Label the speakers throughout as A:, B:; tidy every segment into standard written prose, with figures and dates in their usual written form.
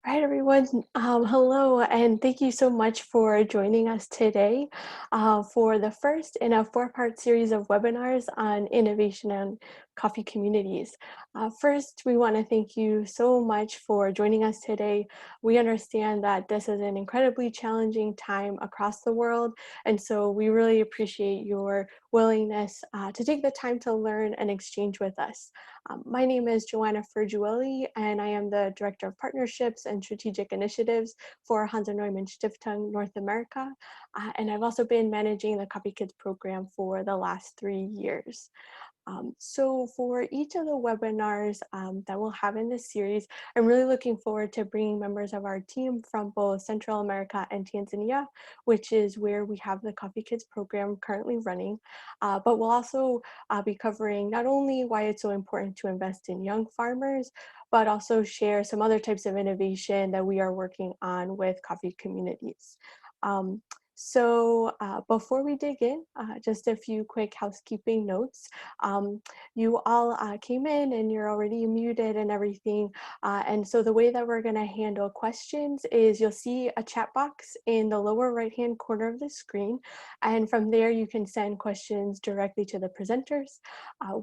A: All right, everyone. Hello, and thank you so much for joining us today for the first in a four-part series of webinars on innovation and coffee communities. First, we want to thank you so much for joining us today. We understand that this is an incredibly challenging time across the world, and so we really appreciate your willingness to take the time to learn and exchange with us. My name is Joanna Ferguelli, and I am the Director of Partnerships and Strategic Initiatives for Neumann Stiftung North America. And I've also been managing the Copy Kids program for the last 3 years. So for each of the webinars that we'll have in this series, I'm really looking forward to bringing members of our team from both Central America and Tanzania, which is where we have the Coffee Kids program currently running. But we'll also be covering not only why it's so important to invest in young farmers, but also share some other types of innovation that we are working on with coffee communities. Um, Before we dig in, just a few quick housekeeping notes. Um, you all came in and you're already muted and everything. And so the way that we're going to handle questions is you'll see a chat box in the lower right-hand corner of the screen. And from there, you can send questions directly to the presenters.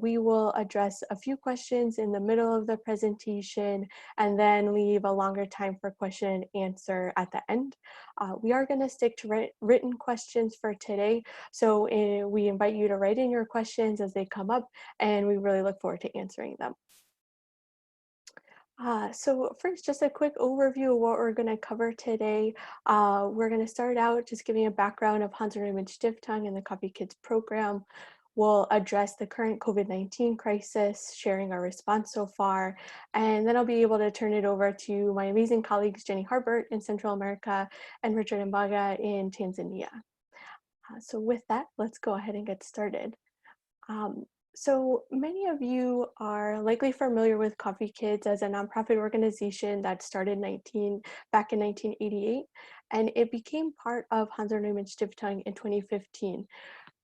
A: We will address a few questions in the middle of the presentation and then leave a longer time for question and answer at the end. We are going to stick to written questions for today. So we invite you to write in your questions as they come up, and we really look forward to answering them. So first, just a quick overview of what we're going to cover today. We're going to start out just giving a background of Neumann Stiftung and the Copy Kids program. We'll address the current COVID-19 crisis, sharing our response so far, and then I'll be able to turn it over to my amazing colleagues, Jenny Harbert in Central America and Richard Mbaga in Tanzania. So with that, let's go ahead and get started. Um, so many of you are likely familiar with Coffee Kids as a nonprofit organization that started back in 1988, and it became part of Hans Neumann Stiftung in 2015,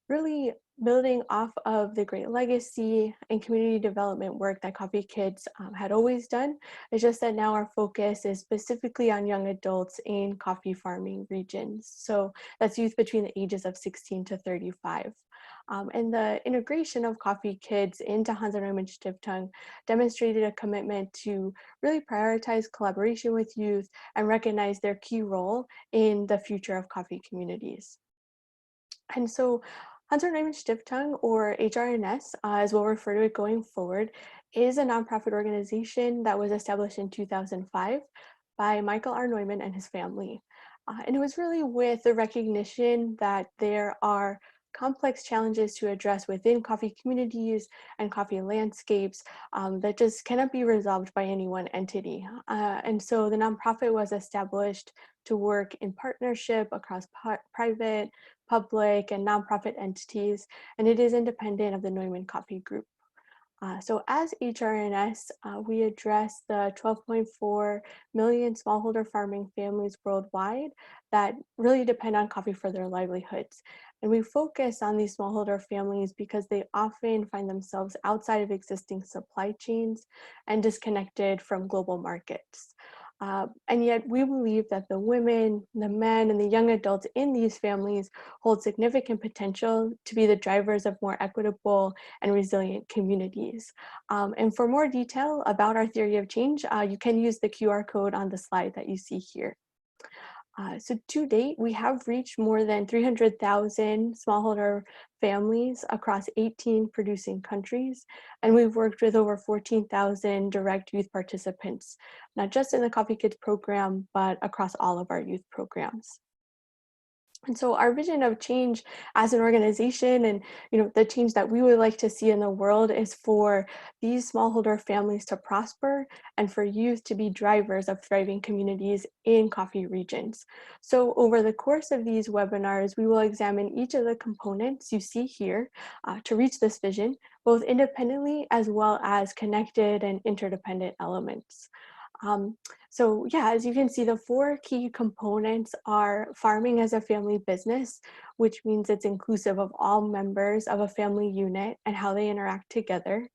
A: really building off of the great legacy and community development work that Coffee Kids had always done. It's just that now our focus is specifically on young adults in coffee farming regions. So that's youth between the ages of 16 to 35. And the integration of Coffee Kids into Hans Neumann Stiftung demonstrated a commitment to really prioritize collaboration with youth and recognize their key role in the future of coffee communities. And so Unternehmen Stiftung, or HRNS, as we'll refer to it going forward, is a nonprofit organization that was established in 2005 by Michael R. Neumann and his family. And it was really with the recognition that there are complex challenges to address within coffee communities and coffee landscapes that just cannot be resolved by any one entity. And so the nonprofit was established to work in partnership across private, public, and nonprofit entities, and it is independent of the Neumann Coffee Group. So as HRNS, we address the 12.4 million smallholder farming families worldwide that really depend on coffee for their livelihoods. And we focus on these smallholder families because they often find themselves outside of existing supply chains and disconnected from global markets. And yet we believe that the women, the men, and the young adults in these families hold significant potential to be the drivers of more equitable and resilient communities. And for more detail about our theory of change, you can use the QR code on the slide that you see here. So to date, we have reached more than 300,000 smallholder families across 18 producing countries, and we've worked with over 14,000 direct youth participants, not just in the Coffee Kids program, but across all of our youth programs. And so our vision of change as an organization and the change that we would like to see in the world is for these smallholder families to prosper and for youth to be drivers of thriving communities in coffee regions. So over the course of these webinars, we will examine each of the components you see here to reach this vision, both independently as well as connected and interdependent elements. So yeah, as you can see, the four key components are farming as a family business, which means it's inclusive of all members of a family unit and how they interact together.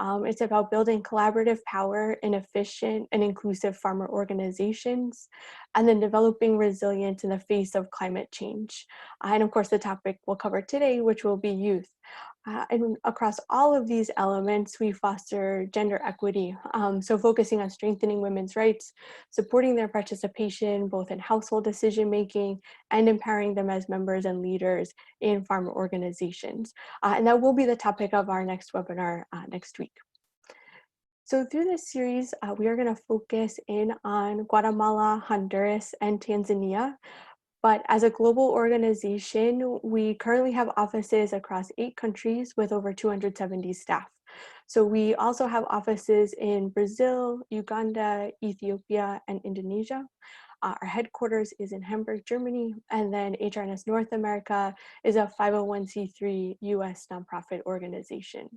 A: It's about building collaborative power in efficient and inclusive farmer organizations, and then developing resilience in the face of climate change. And of course, the topic we'll cover today, which will be youth. And across all of these elements, we foster gender equity. So focusing on strengthening women's rights, supporting their participation both in household decision making and empowering them as members and leaders in farmer organizations. And that will be the topic of our next webinar next week. So through this series, we are going to focus in on Guatemala, Honduras, and Tanzania. But as a global organization, we currently have offices across 8 countries with over 270 staff. So we also have offices in Brazil, Uganda, Ethiopia, and Indonesia. Our headquarters is in Hamburg, Germany, and then HRNS North America is a 501c3 US nonprofit organization.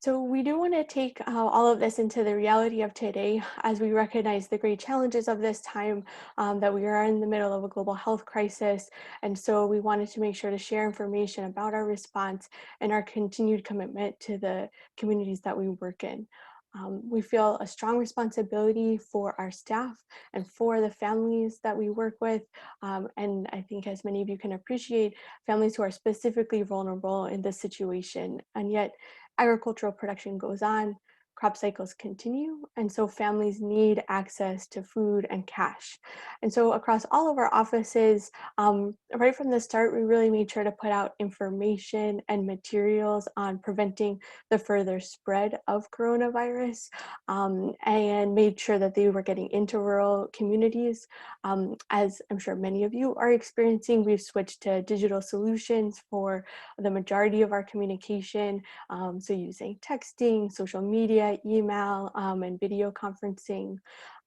A: So we do want to take all of this into the reality of today as we recognize the great challenges of this time, that we are in the middle of a global health crisis. And so we wanted to make sure to share information about our response and our continued commitment to the communities that we work in. We feel a strong responsibility for our staff and for the families that we work with. And I think, as many of you can appreciate, families who are specifically vulnerable in this situation. And yet agricultural production goes on, crop cycles continue, and so families need access to food and cash. And so across all of our offices, right from the start, we really made sure to put out information and materials on preventing the further spread of coronavirus, and made sure that they were getting into rural communities. As I'm sure many of you are experiencing, we've switched to digital solutions for the majority of our communication. So using texting, social media, email, and video conferencing.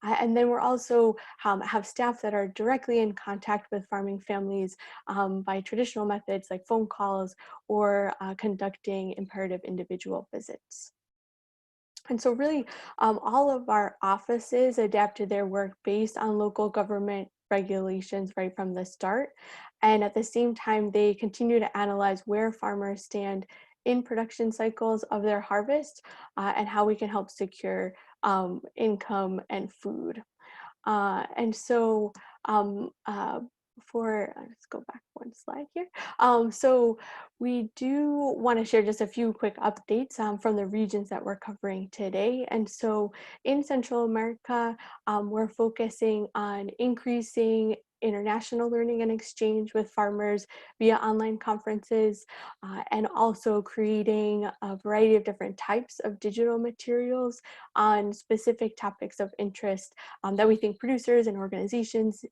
A: And then we're also have staff that are directly in contact with farming families by traditional methods like phone calls or conducting imperative individual visits. And so really, all of our offices adapted their work based on local government regulations right from the start. And at the same time, they continue to analyze where farmers stand in production cycles of their harvest, and how we can help secure income and food. And so let's go back one slide here. So we do want to share just a few quick updates from the regions that we're covering today. And so in Central America, we're focusing on increasing international learning and exchange with farmers via online conferences, and also creating a variety of different types of digital materials on specific topics of interest that we think producers and organizations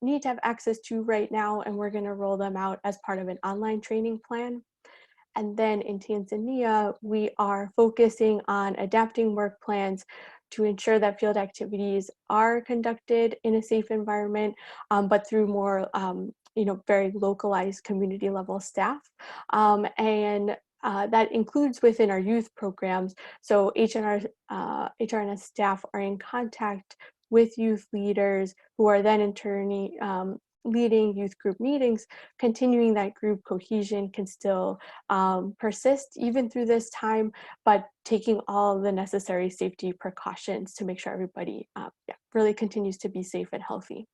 A: need to have access to right now, and we're going to roll them out as part of an online training plan. And then in Tanzania, we are focusing on adapting work plans to ensure that field activities are conducted in a safe environment, but through more, very localized community level staff. And that includes within our youth programs. So HRNS staff are in contact with youth leaders who are then in turn leading youth group meetings. Continuing that group cohesion can still persist even through this time, but taking all the necessary safety precautions to make sure everybody really continues to be safe and healthy.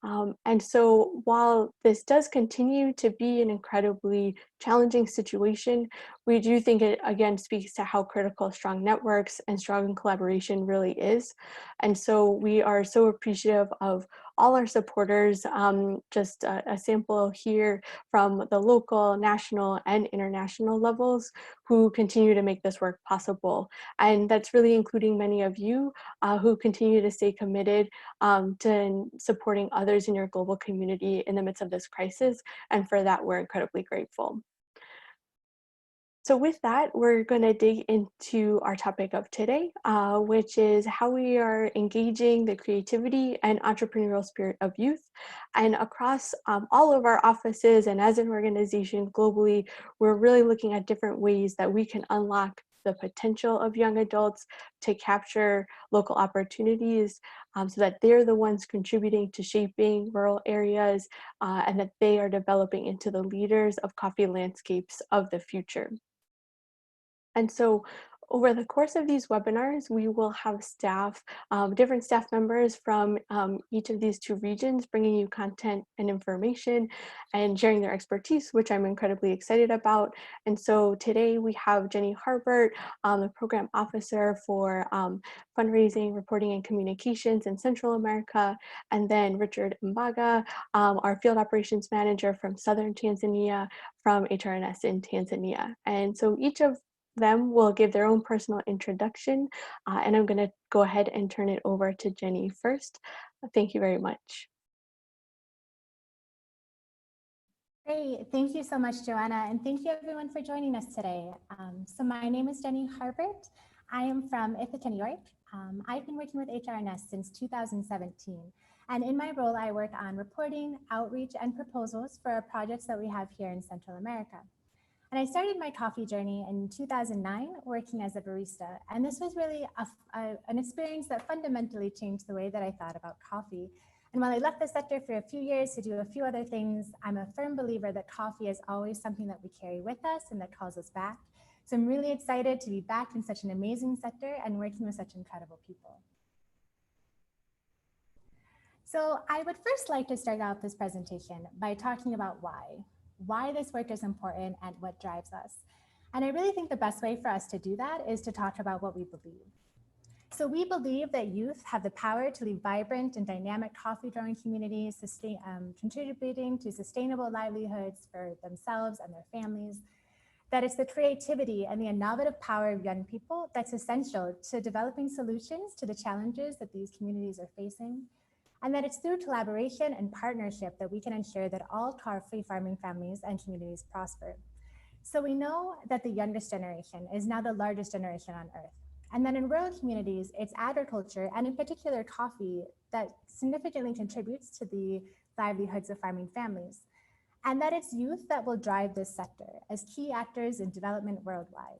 A: And so while this does continue to be an incredibly challenging situation, we do think it again speaks to how critical strong networks and strong collaboration really is. And so we are so appreciative of all our supporters. Just a sample here from the local, national, and international levels who continue to make this work possible. And that's really including many of you who continue to stay committed to supporting others in your global community in the midst of this crisis. And for that, we're incredibly grateful. So with that, we're going to dig into our topic of today, which is how we are engaging the creativity and entrepreneurial spirit of youth. And across all of our offices and as an organization globally, we're really looking at different ways that we can unlock the potential of young adults to capture local opportunities, so that they're the ones contributing to shaping rural areas, and that they are developing into the leaders of coffee landscapes of the future. And so over the course of these webinars, we will have staff, different staff members from each of these two regions bringing you content and information and sharing their expertise, which I'm incredibly excited about. And so today we have Jenny Harbert, the program officer for fundraising, reporting, and communications in Central America, and then Richard Mbaga, our field operations manager from Southern Tanzania, from HRNS in Tanzania. And so each of them will give their own personal introduction, and I'm going to go ahead and turn it over to Jenny first. Thank you very much.
B: Great. Thank you so much, Joanna. And thank you everyone for joining us today. So my name is Jenny Harbert. I am from Ithaca, New York. I've been working with HRNS since 2017. And in my role, I work on reporting, outreach, and proposals for projects that we have here in Central America. And I started my coffee journey in 2009 working as a barista. And this was really an experience that fundamentally changed the way that I thought about coffee. And while I left the sector for a few years to do a few other things, I'm a firm believer that coffee is always something that we carry with us and that calls us back. So I'm really excited to be back in such an amazing sector and working with such incredible people. So I would first like to start out this presentation by talking about why this work is important and what drives us. And I really think the best way for us to do that is to talk about what we believe. So we believe that youth have the power to lead vibrant and dynamic coffee growing communities, contributing to sustainable livelihoods for themselves and their families. That it's the creativity and the innovative power of young people that's essential to developing solutions to the challenges that these communities are facing. And that it's through collaboration and partnership that we can ensure that all coffee farming families and communities prosper. So we know that the youngest generation is now the largest generation on earth. And that in rural communities, it's agriculture, and in particular coffee, that significantly contributes to the livelihoods of farming families. And that it's youth that will drive this sector as key actors in development worldwide.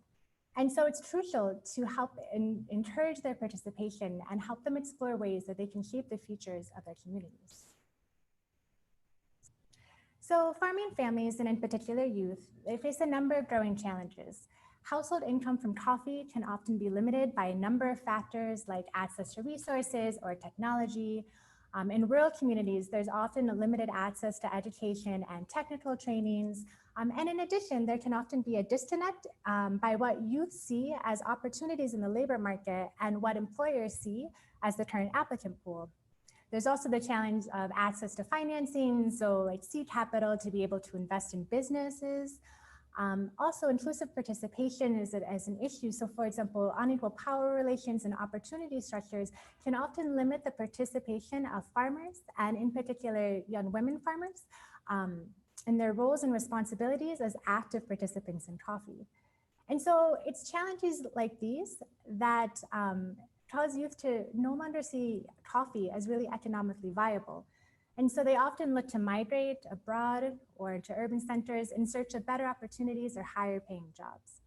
B: And so it's crucial to help encourage their participation and help them explore ways that they can shape the futures of their communities. So farming families, and in particular youth, they face a number of growing challenges. Household income from coffee can often be limited by a number of factors like access to resources or technology. In rural communities, there's often a limited access to education and technical trainings. And in addition, there can often be a disconnect by what youth see as opportunities in the labor market and what employers see as the current applicant pool. There's also the challenge of access to financing, so like seed capital to be able to invest in businesses. Also, inclusive participation is an issue. So for example, unequal power relations and opportunity structures can often limit the participation of farmers, and in particular, young women farmers, in their roles and responsibilities as active participants in coffee. And so it's challenges like these that cause youth to no longer see coffee as really economically viable. And so they often look to migrate abroad or to urban centers in search of better opportunities or higher paying jobs.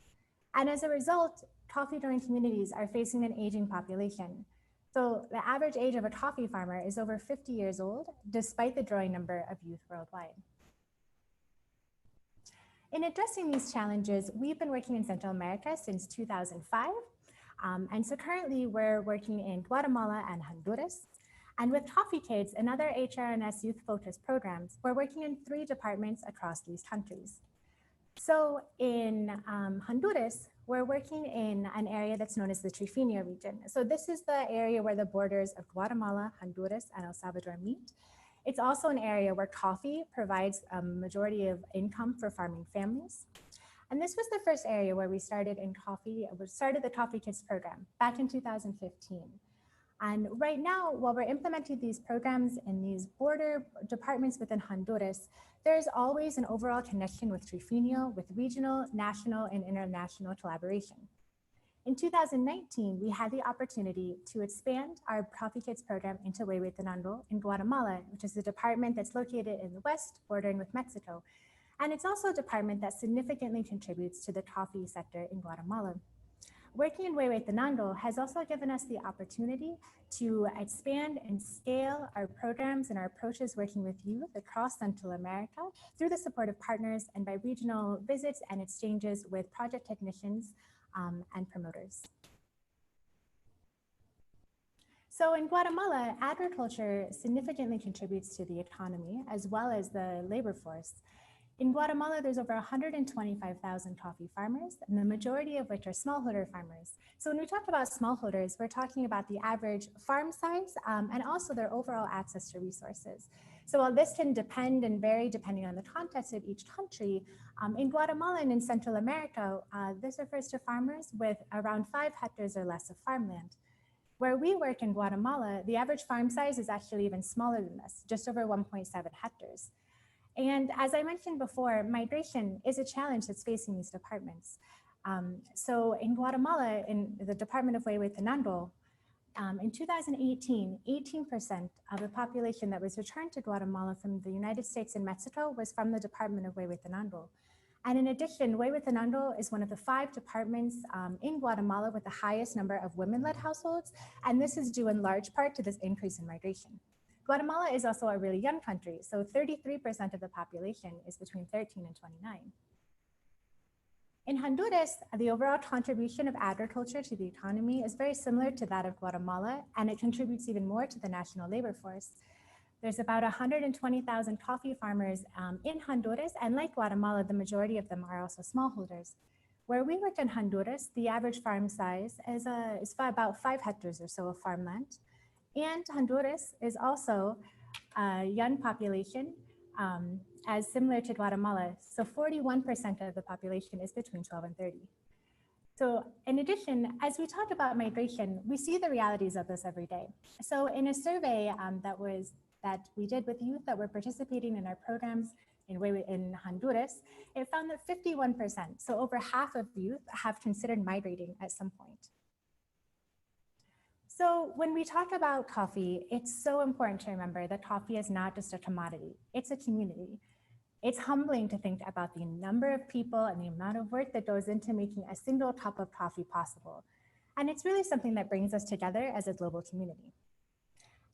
B: And as a result, coffee growing communities are facing an aging population. So the average age of a coffee farmer is over 50 years old, despite the growing number of youth worldwide. In addressing these challenges, we've been working in Central America since 2005. And so currently we're working in Guatemala and Honduras. And with Coffee Kids and other HRNS youth-focused programs, we're working in 3 departments across these countries. So in Honduras, we're working in an area that's known as the Trifinio region. So this is the area where the borders of Guatemala, Honduras, and El Salvador meet. It's also an area where coffee provides a majority of income for farming families. And this was the first area where we started the Coffee Kids program back in 2015. And right now, while we're implementing these programs in these border departments within Honduras, there's always an overall connection with Trifinio, with regional, national, and international collaboration. In 2019, we had the opportunity to expand our Coffee Kids program into Huehuetenango in Guatemala, which is a department that's located in the west, bordering with Mexico. And it's also a department that significantly contributes to the coffee sector in Guatemala. Working in Huehuetenango has also given us the opportunity to expand and scale our programs and our approaches working with youth across Central America through the support of partners and by regional visits and exchanges with project technicians and promoters. So in Guatemala, agriculture significantly contributes to the economy as well as the labor force. In Guatemala, there's over 125,000 coffee farmers, and the majority of which are smallholder farmers. So when we talk about smallholders, we're talking about the average farm size and also their overall access to resources. So while this can depend and vary depending on the context of each country, in Guatemala and in Central America, this refers to farmers with around 5 hectares or less of farmland. Where we work in Guatemala, the average farm size is actually even smaller than this, just over 1.7 hectares. And as I mentioned before, migration is a challenge that's facing these departments. So in Guatemala, in the Department of Huehuetenango, in 2018, 18% of the population that was returned to Guatemala from the United States and Mexico was from the Department of Huehuetenango. And in addition, Huehuetenango is one of the 5 departments in Guatemala with the highest number of women-led households, and this is due in large part to this increase in migration. Guatemala is also a really young country, so 33% of the population is between 13 and 29. In Honduras, the overall contribution of agriculture to the economy is very similar to that of Guatemala, and it contributes even more to the national labor force. There's about 120,000 coffee farmers in Honduras, and like Guatemala, the majority of them are also smallholders. Where we work in Honduras, the average farm size is about 5 hectares or so of farmland. And Honduras is also a young population, as similar to Guatemala. So 41% of the population is between 12 and 30. So in addition, as we talk about migration, we see the realities of this every day. So in a survey that we did with youth that were participating in our programs in Honduras, it found that 51%, so over half of youth, have considered migrating at some point. So when we talk about coffee, it's so important to remember that coffee is not just a commodity, it's a community. It's humbling to think about the number of people and the amount of work that goes into making a single cup of coffee possible. And it's really something that brings us together as a global community.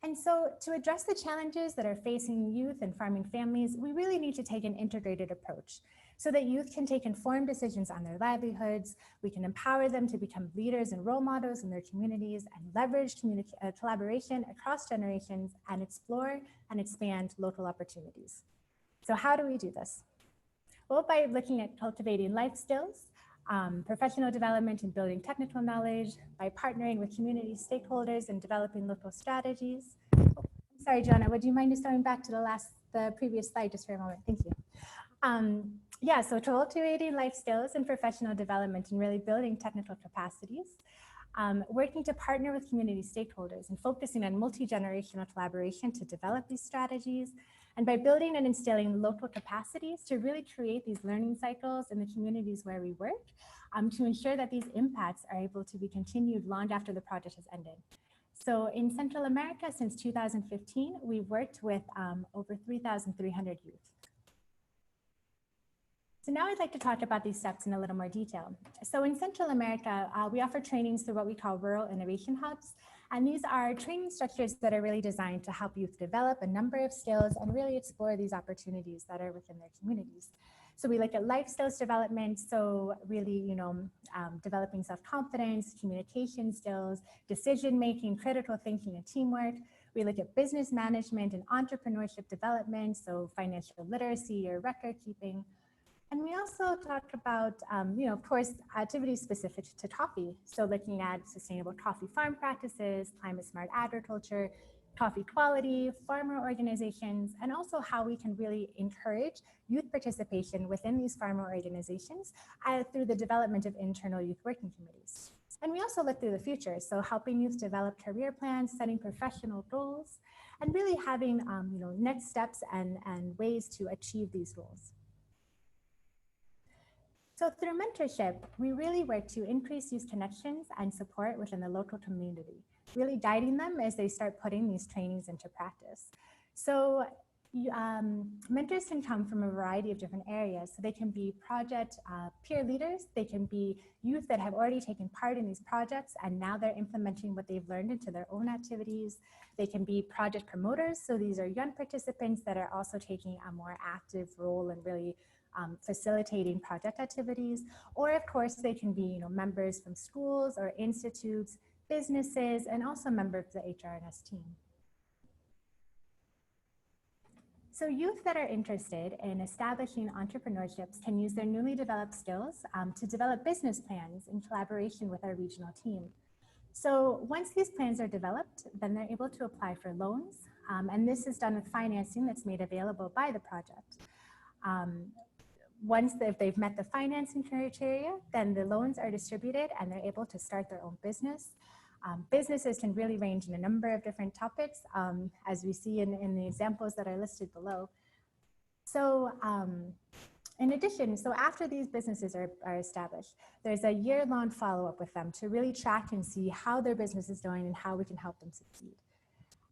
B: And so to address the challenges that are facing youth and farming families, we really need to take an integrated approach so that youth can take informed decisions on their livelihoods. We can empower them to become leaders and role models in their communities and leverage collaboration across generations and explore and expand local opportunities. So how do we do this? Well, by looking at cultivating life skills, professional development and building technical knowledge, by partnering with community stakeholders and developing local strategies. Oh, sorry, Jonah, would you mind just going back to the previous slide just for a moment? Thank you. Yeah, so cultivating life skills and professional development and really building technical capacities, working to partner with community stakeholders and focusing on multi-generational collaboration to develop these strategies, and by building and instilling local capacities to really create these learning cycles in the communities where we work, to ensure that these impacts are able to be continued long after the project has ended. So in Central America, since 2015, we've worked with over 3,300 youth. So now I'd like to talk about these steps in a little more detail. So in Central America, we offer trainings through what we call rural innovation hubs. And these are training structures that are really designed to help youth develop a number of skills and really explore these opportunities that are within their communities. So we look at life skills development, so really, developing self-confidence, communication skills, decision-making, critical thinking, and teamwork. We look at business management and entrepreneurship development, so financial literacy or record keeping. And we also talk about, of course, activities specific to coffee. So looking at sustainable coffee farm practices, climate smart agriculture, coffee quality, farmer organizations, and also how we can really encourage youth participation within these farmer organizations through the development of internal youth working committees. And we also look through the future, so helping youth develop career plans, setting professional goals, and really having next steps and ways to achieve these goals. So through mentorship, we really work to increase youth connections and support within the local community, really guiding them as they start putting these trainings into practice. So mentors can come from a variety of different areas. So they can be project peer leaders, they can be youth that have already taken part in these projects and now they're implementing what they've learned into their own activities. They can be project promoters, so these are young participants that are also taking a more active role and really facilitating project activities, or of course they can be members from schools or institutes, businesses, and also members of the HRNS team. So youth that are interested in establishing entrepreneurships can use their newly developed skills to develop business plans in collaboration with our regional team. So once these plans are developed, then they're able to apply for loans, and this is done with financing that's made available by the project. If they've met the financing criteria, then the loans are distributed and they're able to start their own business. Businesses can really range in a number of different topics, as we see in the examples that are listed below. So in addition, so after these businesses are established, there's a year-long follow-up with them to really track and see how their business is doing and how we can help them succeed.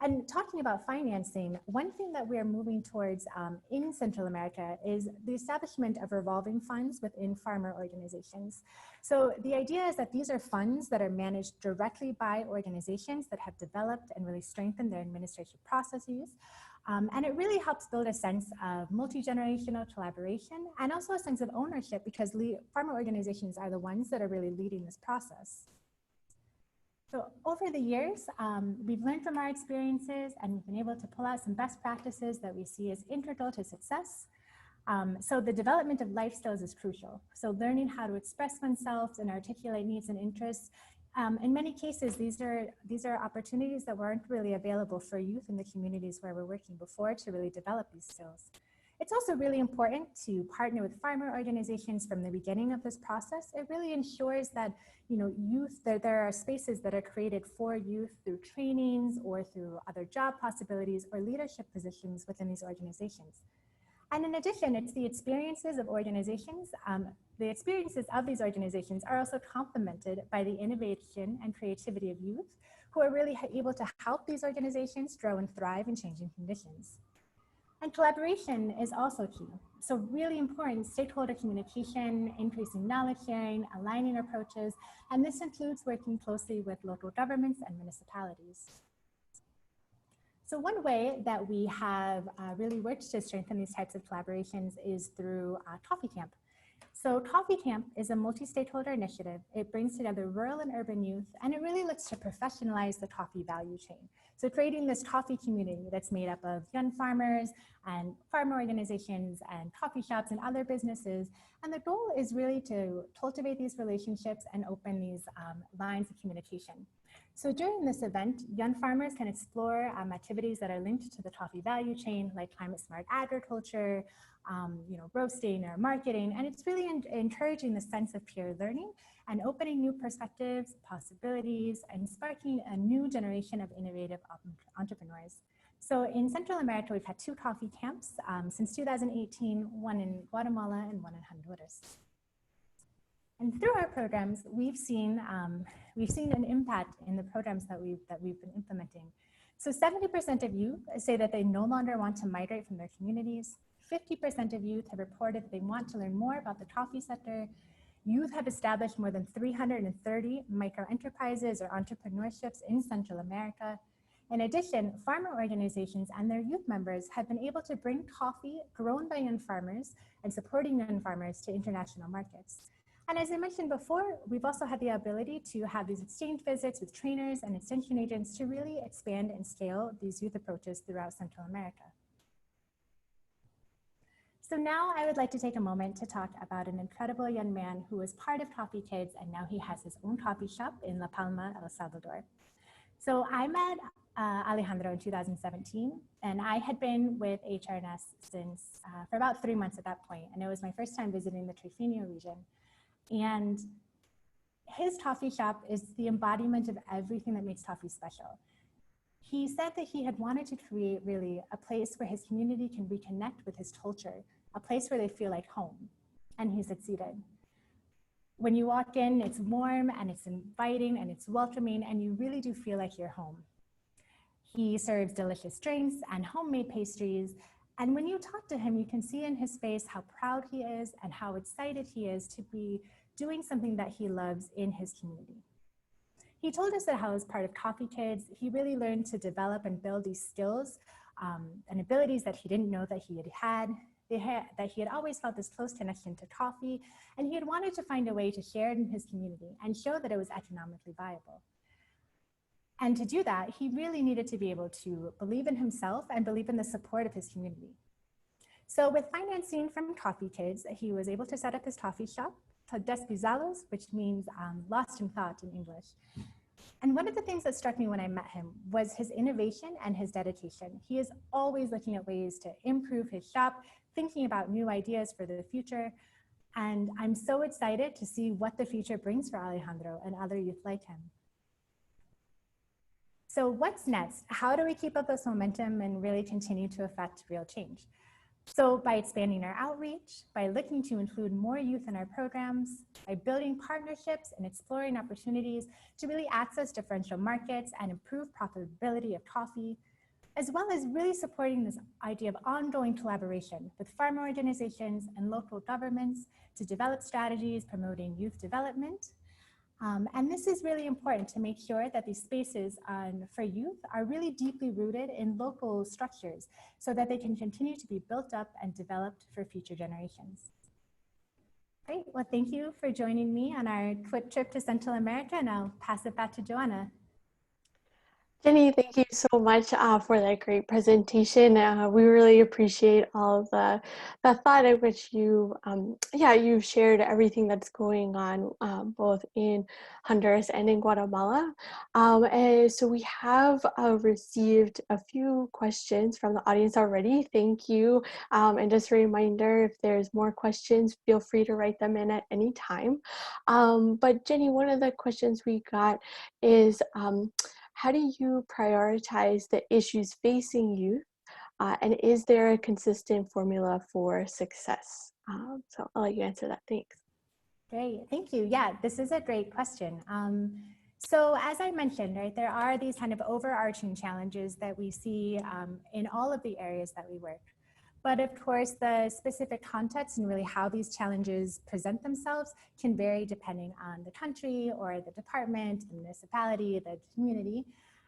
B: And talking about financing, one thing that we're moving towards in Central America is the establishment of revolving funds within farmer organizations. So the idea is that these are funds that are managed directly by organizations that have developed and really strengthened their administrative processes. And it really helps build a sense of multi-generational collaboration and also a sense of ownership, because farmer organizations are the ones that are really leading this process. So over the years, we've learned from our experiences and we've been able to pull out some best practices that we see as integral to success. So the development of life skills is crucial. So learning how to express oneself and articulate needs and interests. In many cases, these are opportunities that weren't really available for youth in the communities where we're working before to really develop these skills. It's also really important to partner with farmer organizations from the beginning of this process. It really ensures that there are spaces that are created for youth through trainings or through other job possibilities or leadership positions within these organizations. And in addition, it's the experiences of organizations. The experiences of these organizations are also complemented by the innovation and creativity of youth, who are really able to help these organizations grow and thrive in changing conditions. And collaboration is also key. So really important, stakeholder communication, increasing knowledge sharing, aligning approaches, and this includes working closely with local governments and municipalities. So one way that we have really worked to strengthen these types of collaborations is through Coffee Camp. So Coffee Camp is a multi-stakeholder initiative. It brings together rural and urban youth, and it really looks to professionalize the coffee value chain. So creating this coffee community that's made up of young farmers and farmer organizations and coffee shops and other businesses. And the goal is really to cultivate these relationships and open these lines of communication. So during this event, young farmers can explore activities that are linked to the coffee value chain, like climate smart agriculture, roasting or marketing, and it's really encouraging the sense of peer learning and opening new perspectives, possibilities, and sparking a new generation of innovative entrepreneurs. So in Central America, we've had 2 coffee camps since 2018, one in Guatemala and one in Honduras. And through our programs, we've seen an impact in the programs that we've been implementing. So 70% of youth say that they no longer want to migrate from their communities. 50% of youth have reported that they want to learn more about the coffee sector. Youth have established more than 330 micro-enterprises or entrepreneurships in Central America. In addition, farmer organizations and their youth members have been able to bring coffee grown by young farmers and supporting young farmers to international markets. And as I mentioned before, we've also had the ability to have these exchange visits with trainers and extension agents to really expand and scale these youth approaches throughout Central America. So now I would like to take a moment to talk about an incredible young man who was part of Coffee Kids, and now he has his own coffee shop in La Palma, El Salvador. So I met Alejandro in 2017, and I had been with HRNS for about 3 months at that point, and it was my first time visiting the Trifino region. And his coffee shop is the embodiment of everything that makes coffee special. He said that he had wanted to create really a place where his community can reconnect with his culture, a place where they feel like home, and he succeeded. When you walk in, it's warm and it's inviting and it's welcoming, and you really do feel like you're home. He serves delicious drinks and homemade pastries, and when you talk to him, you can see in his face how proud he is and how excited he is to be doing something that he loves in his community. He told us that how as part of Coffee Kids, he really learned to develop and build these skills and abilities that he didn't know that he had. that he had always felt this close connection to coffee, and he had wanted to find a way to share it in his community and show that it was economically viable. And to do that, he really needed to be able to believe in himself and believe in the support of his community. So with financing from Coffee Kids, he was able to set up his coffee shop called Despizados, which means lost in thought in English. And one of the things that struck me when I met him was his innovation and his dedication. He is always looking at ways to improve his shop, thinking about new ideas for the future. And I'm so excited to see what the future brings for Alejandro and other youth like him. So what's next? How do we keep up this momentum and really continue to affect real change? So by expanding our outreach, by looking to include more youth in our programs, by building partnerships and exploring opportunities to really access differential markets and improve profitability of coffee, as well as really supporting this idea of ongoing collaboration with farmer organizations and local governments to develop strategies promoting youth development. And this is really important to make sure that these spaces for youth are really deeply rooted in local structures so that they can continue to be built up and developed for future generations. Great, well, thank you for joining me on our quick trip to Central America, and I'll pass it back to Joanna.
A: Jenny, thank you so much for that great presentation. We really appreciate all the thought at which you, you've shared everything that's going on both in Honduras and in Guatemala. And so we have received a few questions from the audience already. Thank you. And just a reminder, if there's more questions, feel free to write them in at any time. But Jenny, one of the questions we got is, how do you prioritize the issues facing youth? And is there a consistent formula for success? So I'll let you answer that. Thanks.
B: Great, thank you. Yeah, this is a great question. So as I mentioned, right, there are these kind of overarching challenges that we see in all of the areas that we work. But of course, the specific context and really how these challenges present themselves can vary depending on the country or the department, the municipality, the community.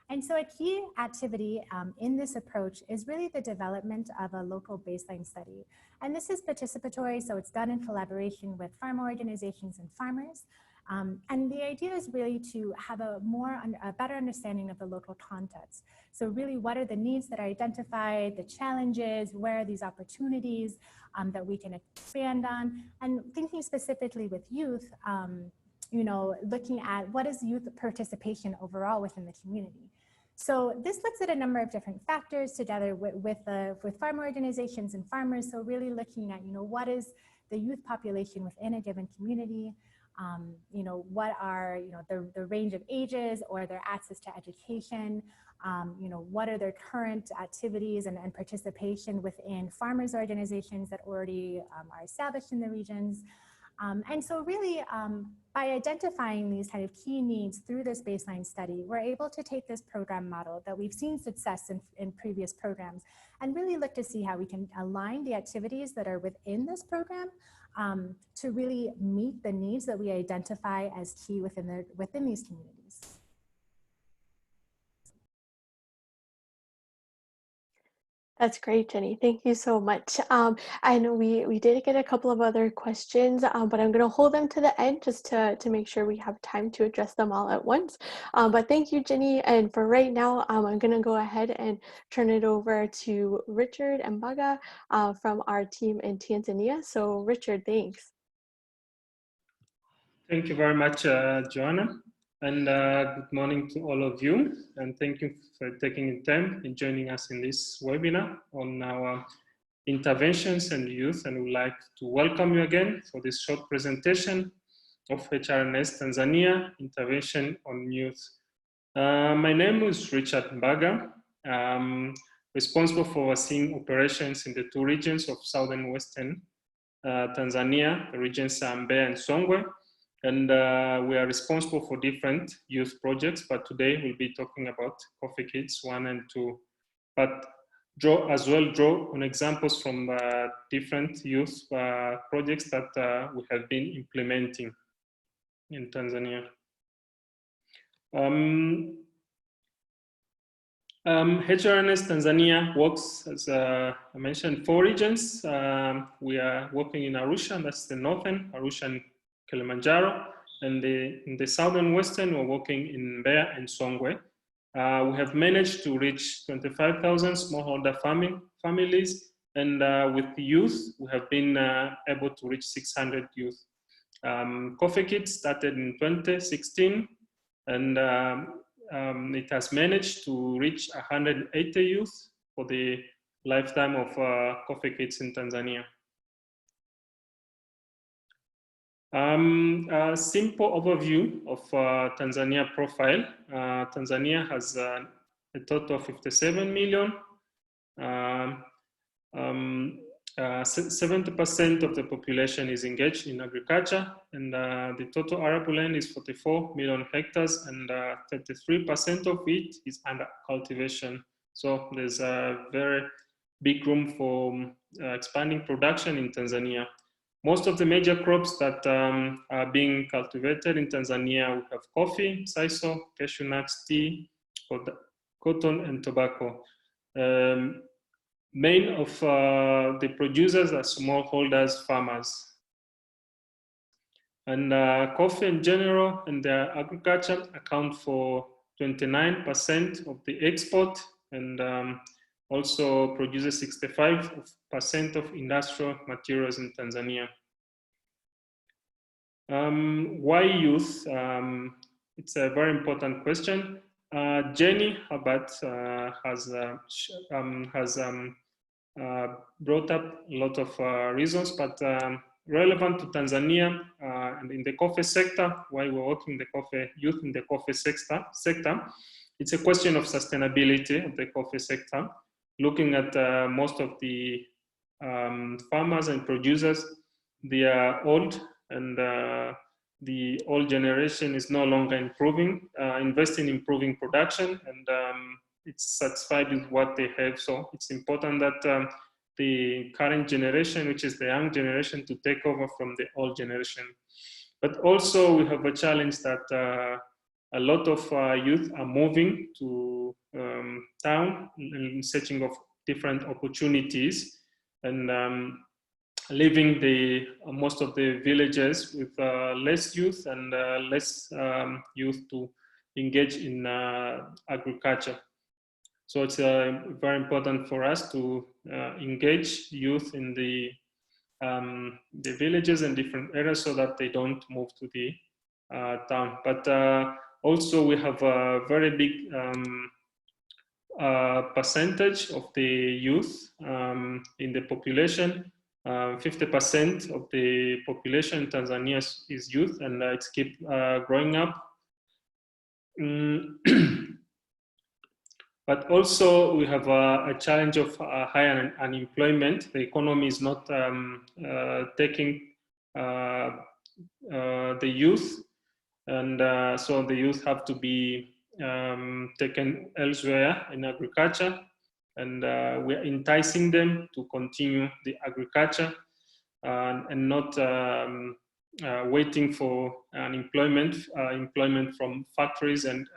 B: And so a key activity in this approach is really the development of a local baseline study. And this is participatory, so it's done in collaboration with farm organizations and farmers. And the idea is really to have a better understanding of the local context. So really, what are the needs that are identified, the challenges, where are these opportunities that we can expand on, and thinking specifically with youth, looking at what is youth participation overall within the community. So this looks at a number of different factors together with farm organizations and farmers. So really looking at, what is the youth population within a given community, what are, the range of ages or their access to education, what are their current activities and participation within farmers organizations that already are established in the regions. And so really, by identifying these kind of key needs through this baseline study, we're able to take this program model that we've seen success in previous programs and really look to see how we can align the activities that are within this program to really meet the needs that we identify as key within these communities.
A: That's great, Jenny. Thank you so much. I know we did get a couple of other questions, but I'm going to hold them to the end just to make sure we have time to address them all at once. But thank you, Jenny. And for right now, I'm going to go ahead and turn it over to Richard Mbaga from our team in Tanzania. So Richard, thanks.
C: Thank you very much, Joanna. And good morning to all of you. And thank you for taking the time and joining us in this webinar on our interventions and youth. And we'd like to welcome you again for this short presentation of HRNS Tanzania Intervention on Youth. My name is Richard Mbaga. I'm responsible for overseeing operations in the two regions of Southern Western Tanzania, the regions Mbeya and Songwe. And we are responsible for different youth projects, but today we'll be talking about Coffee Kids 1 and 2. But draw on examples from different youth projects that we have been implementing in Tanzania. HRNS Tanzania works, as I mentioned, 4 regions. We are working in Arusha, that's the northern, Arusha and Kilimanjaro. And in the southern western, we're working in Mbeya and Songwe. We have managed to reach 25,000 smallholder families. And with the youth, we have been able to reach 600 youth. Coffee Kids started in 2016, and it has managed to reach 180 youth for the lifetime of Coffee Kids in Tanzania. A simple overview of Tanzania profile. Tanzania has a total of 57 million. 70% of the population is engaged in agriculture, and the total arable land is 44 million hectares, and 33% of it is under cultivation. So there's a very big room for expanding production in Tanzania. Most of the major crops that are being cultivated in Tanzania, we have coffee, sisal, cashew nuts, tea, cotton, and tobacco. Main of the producers are smallholders farmers. And coffee in general and agriculture account for 29% of the export, and also produces 65% of industrial materials in Tanzania. Why youth? It's a very important question. Jenny Herbert has brought up a lot of reasons, but relevant to Tanzania and in the coffee sector, while we're working the coffee youth in the coffee sector, it's a question of sustainability of the coffee sector. Looking at most of the farmers and producers, they are old, and the old generation is no longer investing in improving production, and it's satisfied with what they have. So it's important that the current generation, which is the young generation, to take over from the old generation. But also we have a challenge that a lot of youth are moving to town in searching of different opportunities, and leaving most of the villages with less youth and less youth to engage in agriculture. So it's very important for us to engage youth in the villages and different areas so that they don't move to the town. But also we have a very big percentage of the youth in the population. 50% of the population in Tanzania is youth, and it's keep growing up. But also we have a challenge of high unemployment. The economy is not taking the youth, and so the youth have to be taken elsewhere in agriculture, and we're enticing them to continue the agriculture and not waiting for employment from factories and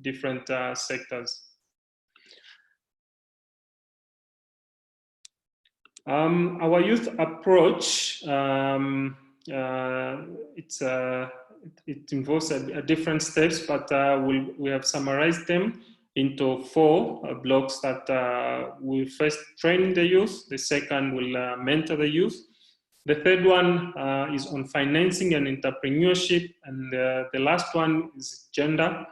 C: different sectors. Our youth approach, it involves different steps, but we have summarized them into 4 blocks that will first train the youth, the second will mentor the youth, the third one is on financing and entrepreneurship, and the last one is gender,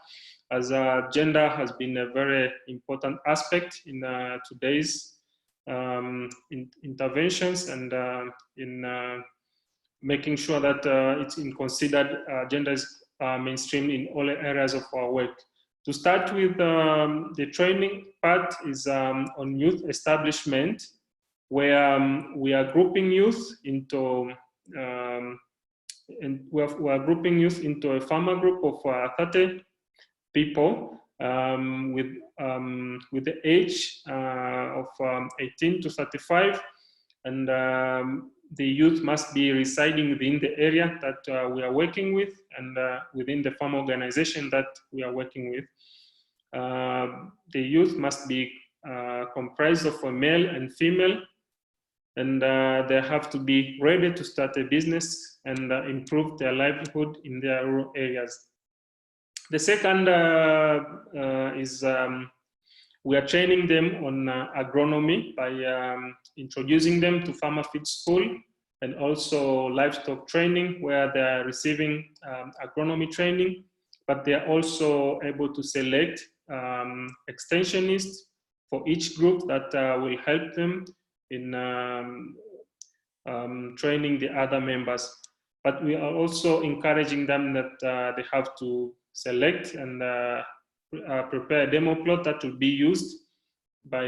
C: as gender has been a very important aspect in today's interventions, and in making sure that it's considered gender is mainstream in all areas of our work. To start with, the training part is on youth establishment, where we are grouping youth into we are grouping youth into a farmer group of 30 people with the age of 18 to 35, and the youth must be residing within the area that we are working with, and within the farm organization that we are working with. the youth must be comprised of a male and female, and they have to be ready to start a business and improve their livelihood in their rural areas. The second is we are training them on agronomy by introducing them to farmer feed school, and also livestock training where they are receiving agronomy training, but they are also able to select extensionists for each group that will help them in training the other members. But we are also encouraging them that they have to select and prepare a demo plot that will be used by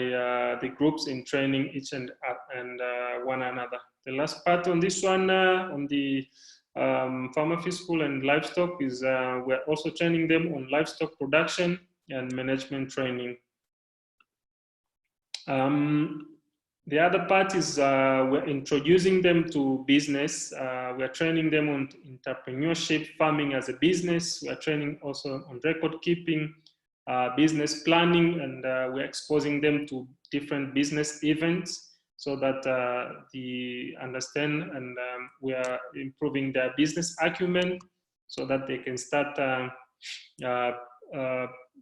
C: the groups in training each and one another. The last part on this one, on the farmer feed school and livestock, is we're also training them on livestock production and management training. The other part is we're introducing them to business. We're training them on entrepreneurship, farming as a business. We're training also on record keeping, business planning, and we're exposing them to different business events so that they understand, and we are improving their business acumen so that they can start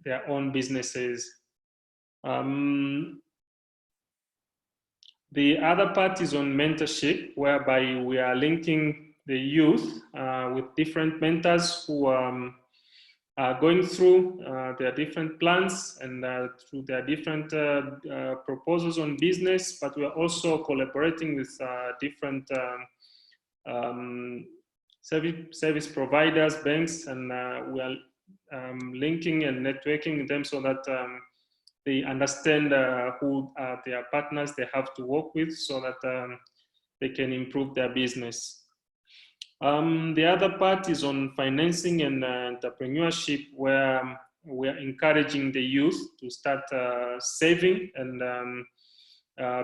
C: their own businesses. The other part is on mentorship, whereby we are linking the youth with different mentors who are going through their different plans and through their different proposals on business, but we are also collaborating with different service providers, banks, and we are linking and networking with them so that they understand who are their partners they have to work with so that they can improve their business. The other part is on financing and entrepreneurship, where we are encouraging the youth to start saving and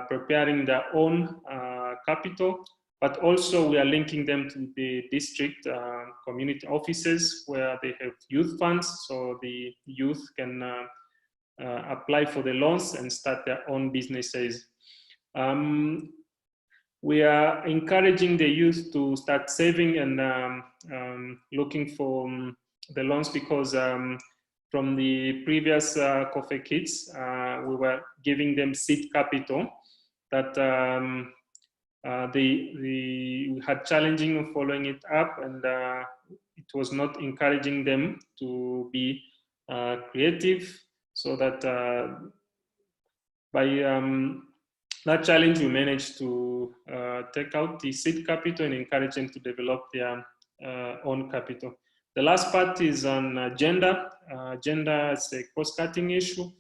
C: preparing their own capital, but also we are linking them to the district community offices where they have youth funds, so the youth can apply for the loans and start their own businesses. We are encouraging the youth to start saving and looking for the loans because from the previous Coffee Kids, we were giving them seed capital that we had challenging following it up, and it was not encouraging them to be creative. So that by that challenge, we managed to take out the seed capital and encourage them to develop their own capital. The last part is on gender. Gender is a cross-cutting issue,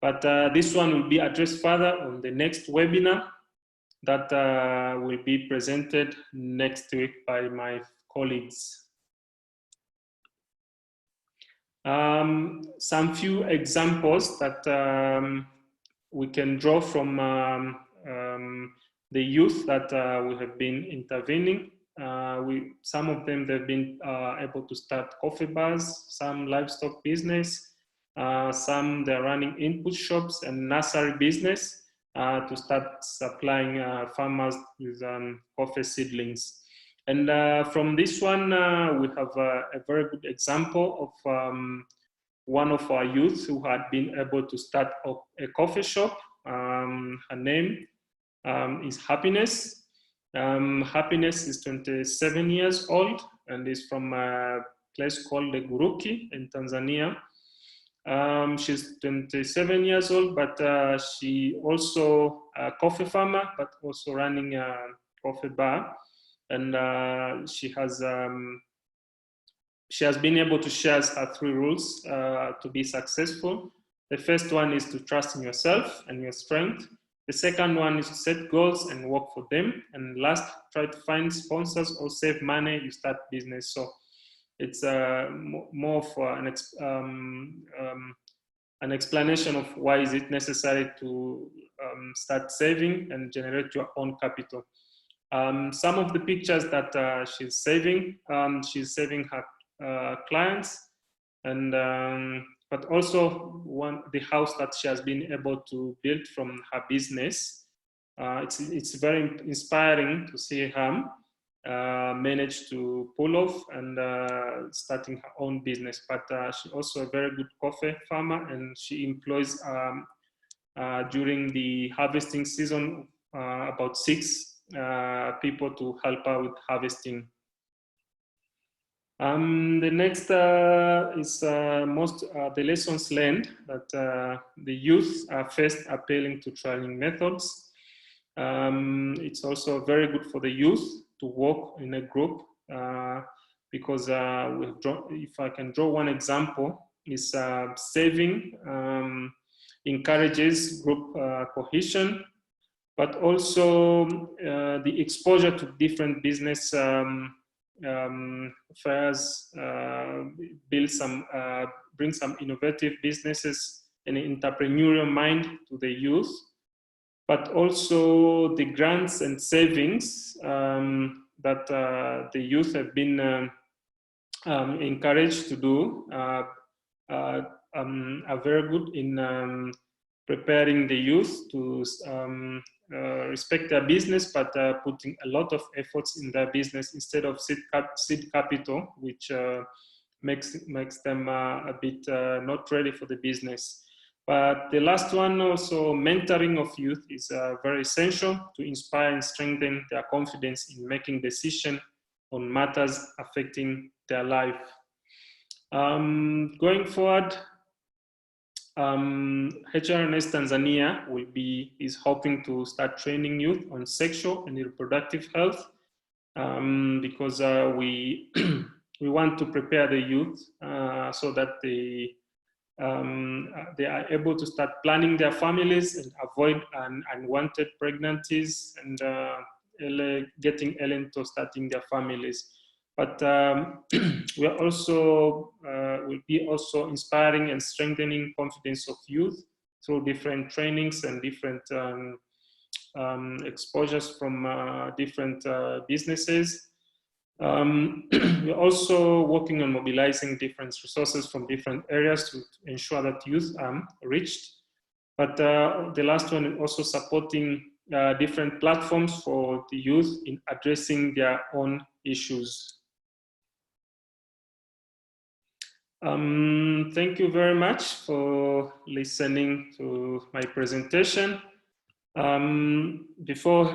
C: but this one will be addressed further on the next webinar that will be presented next week by my colleagues. Some few examples that we can draw from the youth that we have been intervening. Some of them they've been able to start coffee bars, some livestock business, some they're running input shops and nursery business to start supplying farmers with coffee seedlings. And from this one, we have a very good example of one of our youth who had been able to start up a coffee shop. Her name is Happiness. Happiness is 27 years old and is from a place called the Guruki in Tanzania. She's 27 years old, but she also a coffee farmer, but also running a coffee bar. And she has been able to share her 3 rules to be successful. The first one is to trust in yourself and your strength. The second one is to set goals and work for them. And last, try to find sponsors or save money, you start business. So it's more for an explanation of why is it necessary to start saving and generate your own capital. Some of the pictures that she's saving her clients, and but also the house that she has been able to build from her business. It's very inspiring to see her manage to pull off and starting her own business. But she's also a very good coffee farmer, and she employs during the harvesting season about 6 people to help her with harvesting. The next is the lessons learned that the youth are first appealing to training methods. It's also very good for the youth to work in a group because if I can draw one example, is saving encourages group cohesion, but also the exposure to different business fairs bring some innovative businesses and entrepreneurial mind to the youth, but also the grants and savings that the youth have been encouraged to do are very good in preparing the youth to respect their business, but putting a lot of efforts in their business instead of seed capital, which makes them a bit not ready for the business. But the last one, also mentoring of youth, is very essential to inspire and strengthen their confidence in making decisions on matters affecting their life. Going forward, HRNS Tanzania is hoping to start training youth on sexual and reproductive health because we we want to prepare the youth so that they are able to start planning their families and avoid unwanted pregnancies and getting early into starting their families. But we are also will be also inspiring and strengthening confidence of youth through different trainings and different exposures from different businesses. We're also working on mobilizing different resources from different areas to ensure that youth are reached. But the last one is also supporting different platforms for the youth in addressing their own issues. Thank you very much for listening to my presentation. Before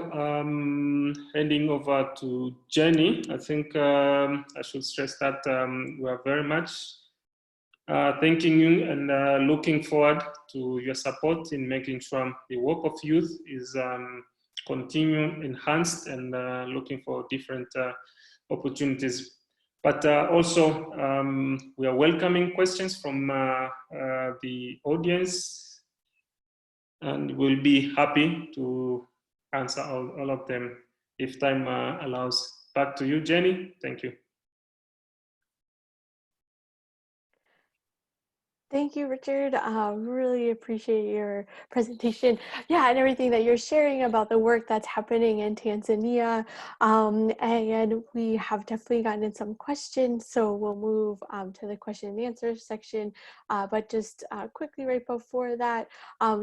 C: handing over to Jenny, I think I should stress that we are very much thanking you and looking forward to your support in making sure the work of youth is continued, enhanced, and looking for different opportunities. But also, we are welcoming questions from the audience, and we'll be happy to answer all of them if time allows. Back to you, Jenny. Thank you.
A: Thank you, Richard. Really appreciate your presentation. Yeah, and everything that you're sharing about the work that's happening in Tanzania. And we have definitely gotten in some questions, so we'll move to the question and answer section. But just quickly right before that,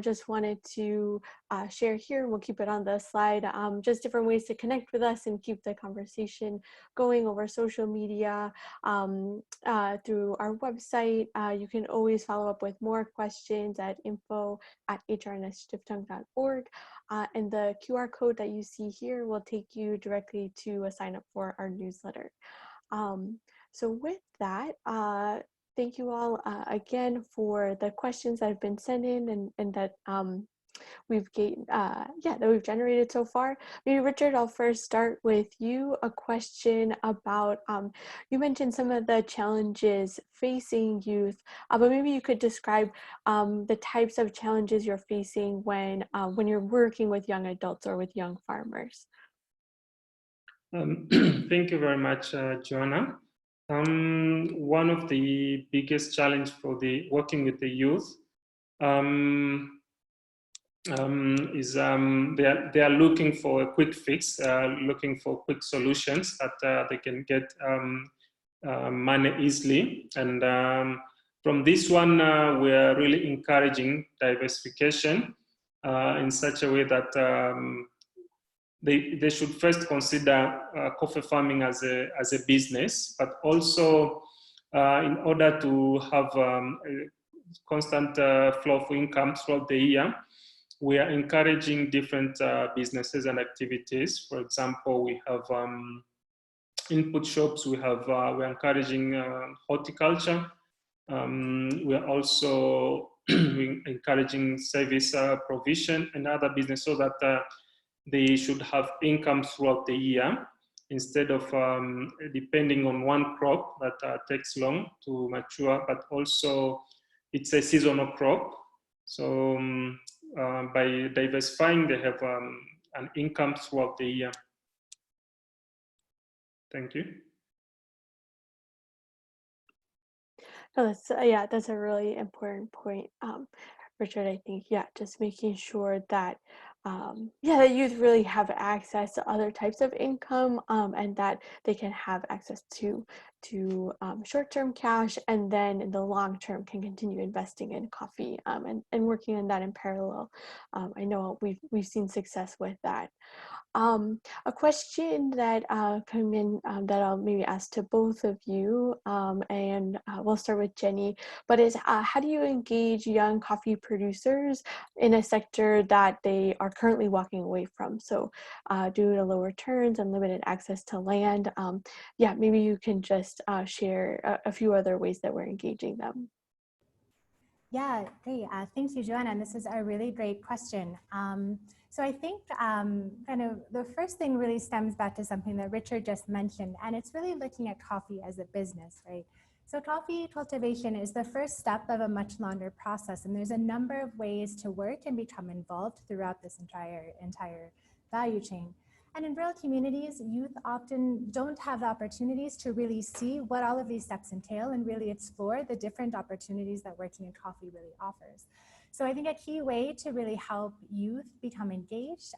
A: just wanted to share here, and we'll keep it on the slide, just different ways to connect with us and keep the conversation going over social media, through our website. You can always follow up with more questions at info@hrnsstiftung.org. And the QR code that you see here will take you directly to a sign up for our newsletter. So with that, thank you all again for the questions that have been sent in and that we've generated so far. Maybe Richard, I'll first start with you. A question about, you mentioned some of the challenges facing youth, but maybe you could describe the types of challenges you're facing when you're working with young adults or with young farmers.
C: Thank you very much, Joanna. One of the biggest challenge for working with the youth is they are looking for a quick fix, looking for quick solutions that they can get money easily, and From this one, we are really encouraging diversification in such a way that they should first consider coffee farming as a business, but also in order to have a constant flow of income throughout the year, we are encouraging different businesses and activities. For example, we have input shops, we're encouraging horticulture. We are also encouraging service provision and other business so that they should have income throughout the year instead of depending on one crop that takes long to mature, but also it's a seasonal crop. So by diversifying, they have an income throughout the year. Thank you.
A: No, that's yeah, that's a really important point, Richard. I think just making sure that that youth really have access to other types of income, and that they can have access to short-term cash, and then in the long term can continue investing in coffee, and working on that in parallel. I know we've seen success with that. A question that came in that I'll maybe ask to both of you, and we'll start with Jenny, but is how do you engage young coffee producers in a sector that they are currently walking away from? So due to low returns and limited access to land, maybe you can just share a few other ways that we're engaging them.
B: Yeah, great. Thank you, Joanna. And this is a really great question. So I think kind of the first thing really stems back to something that Richard just mentioned, and it's really looking at coffee as a business, right? So coffee cultivation is the first step of a much longer process, and there's a number of ways to work and become involved throughout this entire value chain. And in rural communities, youth often don't have the opportunities to really see what all of these steps entail and really explore the different opportunities that working in coffee really offers. So I think a key way to really help youth become engaged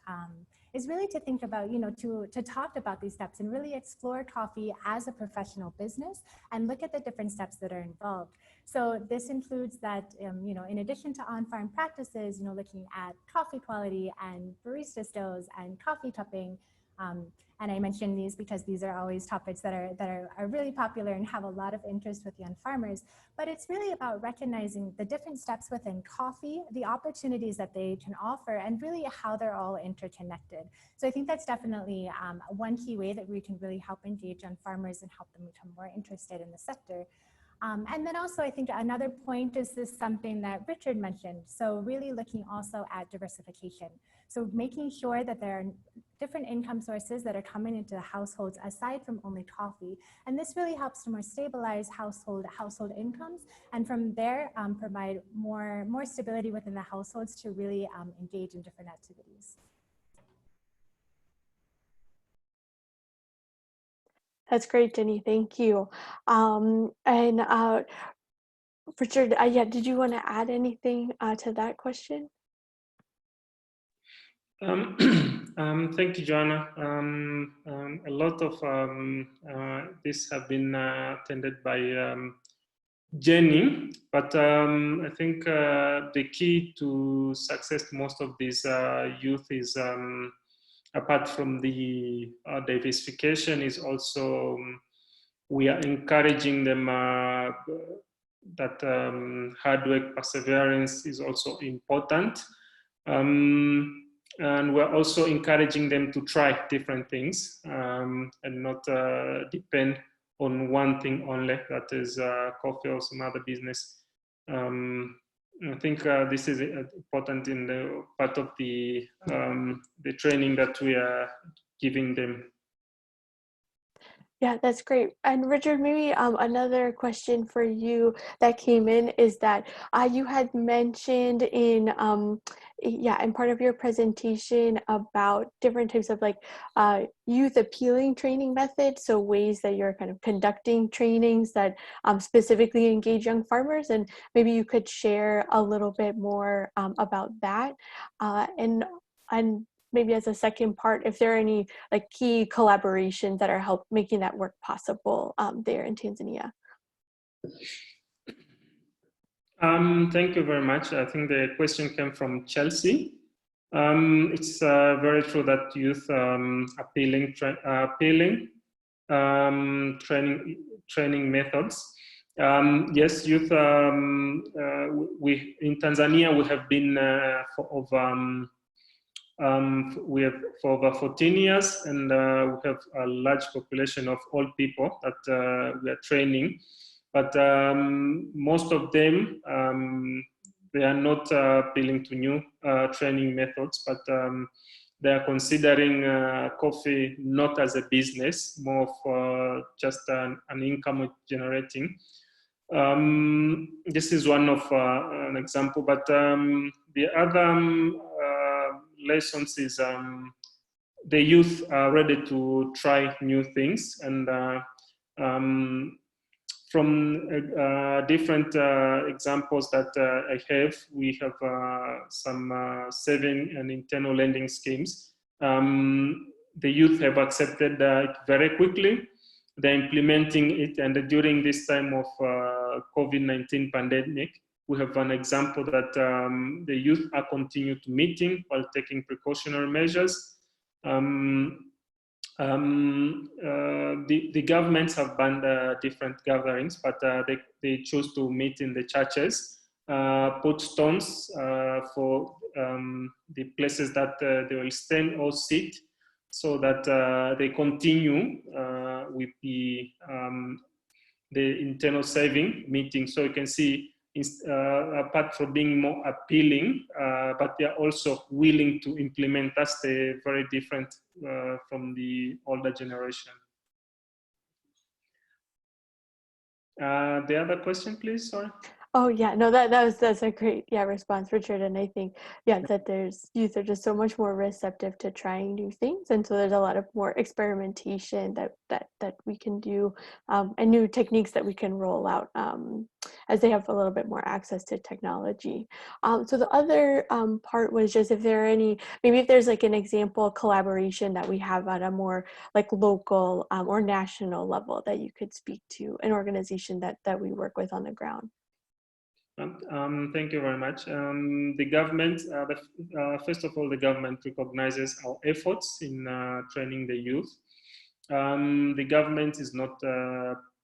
B: is really to think about, to talk about these steps and really explore coffee as a professional business and look at the different steps that are involved. So this includes that, in addition to on-farm practices, looking at coffee quality and barista stills and coffee cupping. And I mention these because these are always topics that are really popular and have a lot of interest with young farmers. But it's really about recognizing the different steps within coffee, the opportunities that they can offer, and really how they're all interconnected. So I think that's definitely one key way that we can really help engage young farmers and help them become more interested in the sector. And then also I think another point is something that Richard mentioned. So really looking also at diversification. So making sure that there are different income sources that are coming into the households aside from only coffee. And this really helps to more stabilize household incomes, and from there provide more stability within the households to really engage in different activities.
A: That's great, Jenny. Thank you. And Richard, did you want to add anything to that question?
C: Thank you, Joanna. A lot of this have been attended by Jenny, but I think the key to success most of these youth is, apart from the diversification, is also we are encouraging them that hard work, perseverance is also important. And we're also encouraging them to try different things and not depend on one thing only, that is coffee or some other business. I think this is important in the part of the training that we are giving them.
A: Yeah, that's great. And Richard, maybe another question for you that came in is that you had mentioned in part of your presentation about different types of youth appealing training methods, so ways that you're kind of conducting trainings that specifically engage young farmers, and maybe you could share a little bit more about that, and maybe as a second part, if there are any key collaborations that are making that work possible there in Tanzania.
C: Thank you very much. I think the question came from Chelsea. It's very true that youth appealing training methods. Yes, youth. We in Tanzania we have been we have for over 14 years, and we have a large population of old people that we are training. But most of them, they are not appealing to new training methods, but they are considering coffee not as a business, more of just an income generating. This is one of an example, but the other lessons is the youth are ready to try new things, and from different examples that I have, we have some saving and internal lending schemes. The youth have accepted it very quickly. They're implementing it, and during this time of COVID-19 pandemic, we have an example that the youth are continued to meeting while taking precautionary measures. The governments have banned different gatherings, but they choose to meet in the churches, put stones for the places that they will stand or sit, so that they continue with the internal saving meeting. So you can see, apart from being more appealing, but they are also willing to implement. That's the very different from the older generation. The other question, please. Sorry.
A: Oh yeah, no, that's a great response, Richard. And I think that there's youth are just so much more receptive to trying new things, and so there's a lot of more experimentation that we can do, and new techniques that we can roll out as they have a little bit more access to technology. So the other part was just if there's like an example collaboration that we have at a more like local or national level that you could speak to, an organization that we work with on the ground.
C: Thank you very much. The government, first of all, the government recognizes our efforts in training the youth. The government is not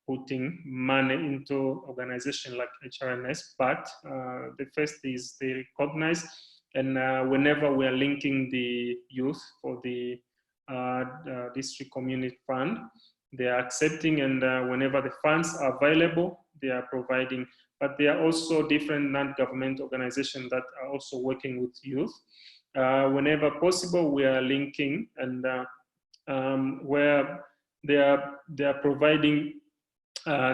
C: putting money into organizations like HRNS, but the first is they recognize, and whenever we are linking the youth for the district community fund, they are accepting, and whenever the funds are available, they are providing. But there are also different non-government organizations that are also working with youth. Whenever possible, we are linking, and where they are providing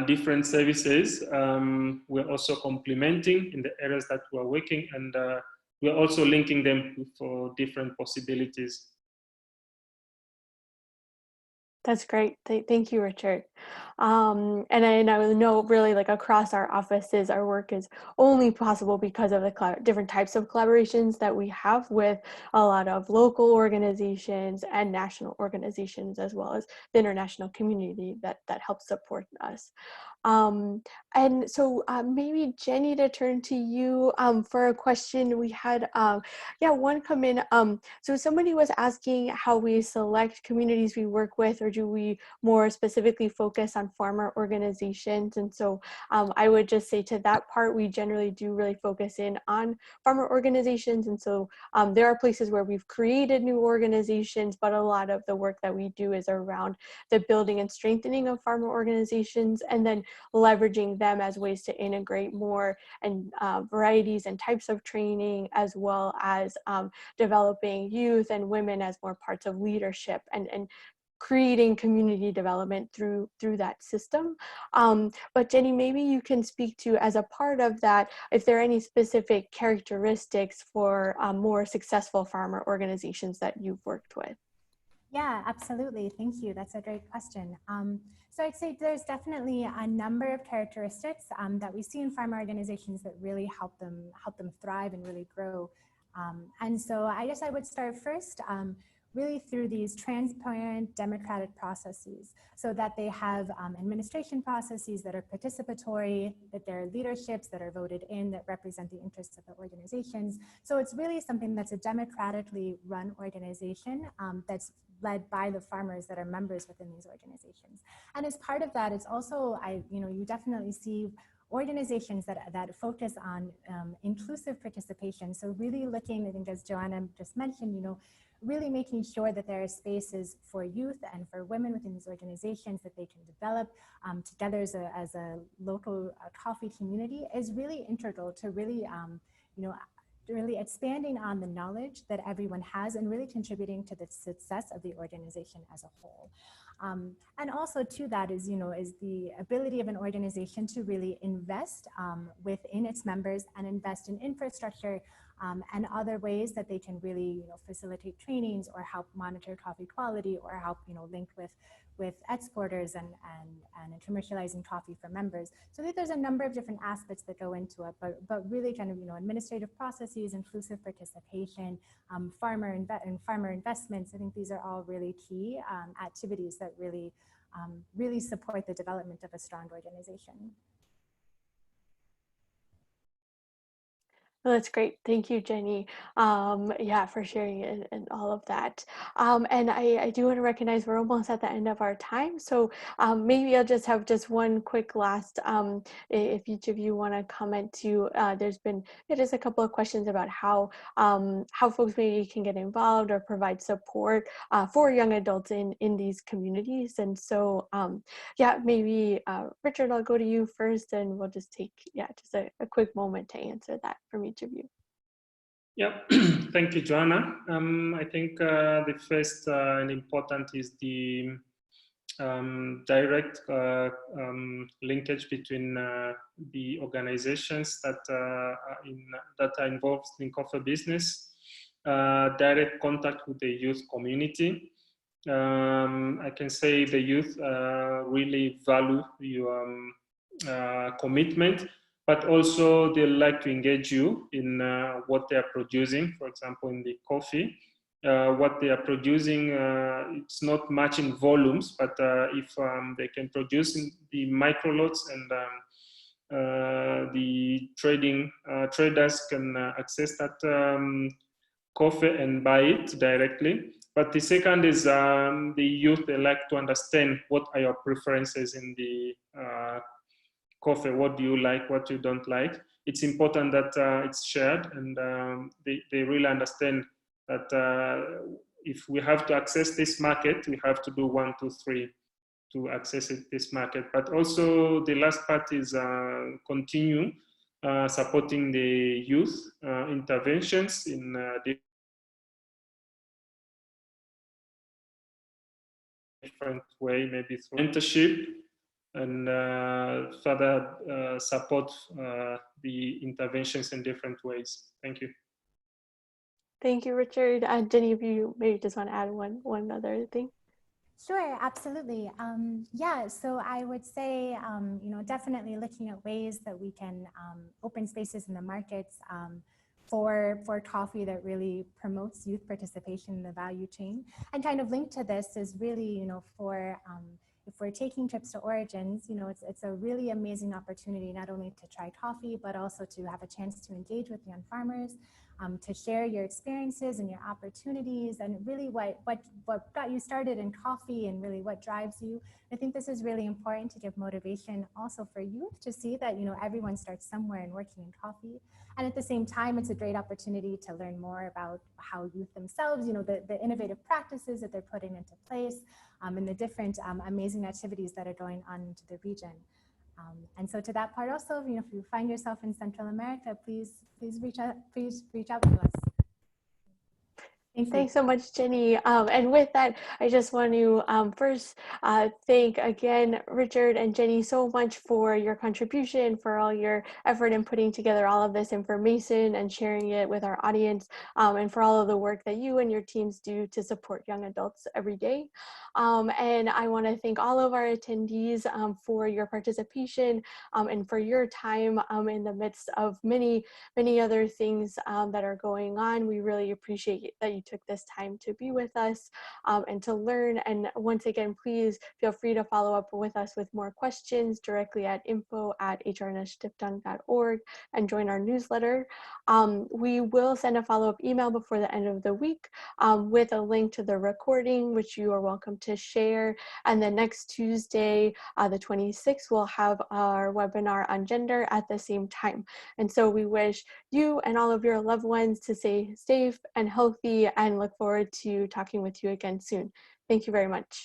C: different services, we're also complementing in the areas that we're working, and we're also linking them for different possibilities.
A: That's great. Thank you, Richard. And I know really like across our offices, our work is only possible because of the different types of collaborations that we have with a lot of local organizations and national organizations, as well as the international community that helps support us. And so maybe Jenny, to turn to you for a question we had, one come in. So somebody was asking how we select communities we work with, or do we more specifically focus on farmer organizations? And so I would just say to that part, we generally do really focus in on farmer organizations. And so there are places where we've created new organizations, but a lot of the work that we do is around the building and strengthening of farmer organizations, and then leveraging them as ways to integrate more and varieties and types of training, as well as developing youth and women as more parts of leadership, and creating community development through that system. But Jenny, maybe you can speak to, as a part of that, if there are any specific characteristics for more successful farmer organizations that you've worked with.
B: Yeah, absolutely. Thank you. That's a great question. So I'd say there's definitely a number of characteristics that we see in farmer organizations that really help them thrive and really grow. And so I guess I would start first really through these transparent democratic processes, so that they have administration processes that are participatory, that there are leaderships that are voted in that represent the interests of the organizations. So it's really something that's a democratically run organization that's led by the farmers that are members within these organizations. And as part of that, it's also, you definitely see organizations that focus on inclusive participation. So really looking, I think as Joanna just mentioned, really making sure that there are spaces for youth and for women within these organizations that they can develop together as a local coffee community is really integral to really, really expanding on the knowledge that everyone has and really contributing to the success of the organization as a whole. And also to that is the ability of an organization to really invest within its members and invest in infrastructure and other ways that they can really facilitate trainings or help monitor coffee quality or help link with exporters and commercializing coffee for members. So I think there's a number of different aspects that go into it, but really kind of administrative processes, inclusive participation, farmer investments. I think these are all really key activities that really really support the development of a strong organization.
A: Well, that's great. Thank you, Jenny. Yeah, for sharing and all of that. And I do want to recognize we're almost at the end of our time. So maybe I'll just have one quick last, if each of you want to comment to, there's been just a couple of questions about how folks maybe can get involved or provide support for young adults in these communities. And so, yeah, maybe Richard, I'll go to you first and we'll just take, just a quick moment to answer that from each of you.
C: Yeah, thank you, Joanna. I think the first and important is the direct linkage between the organizations that are involved in coffee business, direct contact with the youth community. I can say the youth really value your commitment, but also they like to engage you in what they are producing. For example, in the coffee, what they are producing, it's not much in volumes, but if they can produce in the micro lots and the traders can access that coffee and buy it directly. But the second is the youth, they like to understand what are your preferences in the coffee. What do you like, what you don't like? It's important that it's shared and they really understand that if we have to access this market, we have to do 1, 2, 3 to access this market. But also the last part is continue supporting the youth interventions in different way, maybe through mentorship and further support the interventions in different ways. Thank you.
A: Thank you, Richard. Jenny, if you maybe just want to add one other thing.
B: Sure, absolutely. Yeah, so I would say, definitely looking at ways that we can open spaces in the markets for coffee that really promotes youth participation in the value chain. And kind of linked to this is really, for if we're taking trips to origins, it's a really amazing opportunity not only to try coffee, but also to have a chance to engage with young farmers, to share your experiences and your opportunities and really what got you started in coffee and really what drives you. I think this is really important to give motivation also for youth to see that, everyone starts somewhere and working in coffee. And at the same time, it's a great opportunity to learn more about how youth themselves, the innovative practices that they're putting into place and the different amazing activities that are going on into the region. And so to that part also, if you find yourself in Central America, please reach out to us.
A: Thanks so much, Jenny. And with that, I just want to first thank again Richard and Jenny so much for your contribution, for all your effort in putting together all of this information and sharing it with our audience, and for all of the work that you and your teams do to support young adults every day. And I want to thank all of our attendees for your participation and for your time in the midst of many other things that are going on. We really appreciate that you took this time to be with us and to learn. And once again, please feel free to follow up with us with more questions directly at info@hrnstiftung.org and join our newsletter. We will send a follow-up email before the end of the week with a link to the recording, which you are welcome to share. And then next Tuesday, the 26th, we'll have our webinar on gender at the same time. And so we wish you and all of your loved ones to stay safe and healthy, and look forward to talking with you again soon. Thank you very much.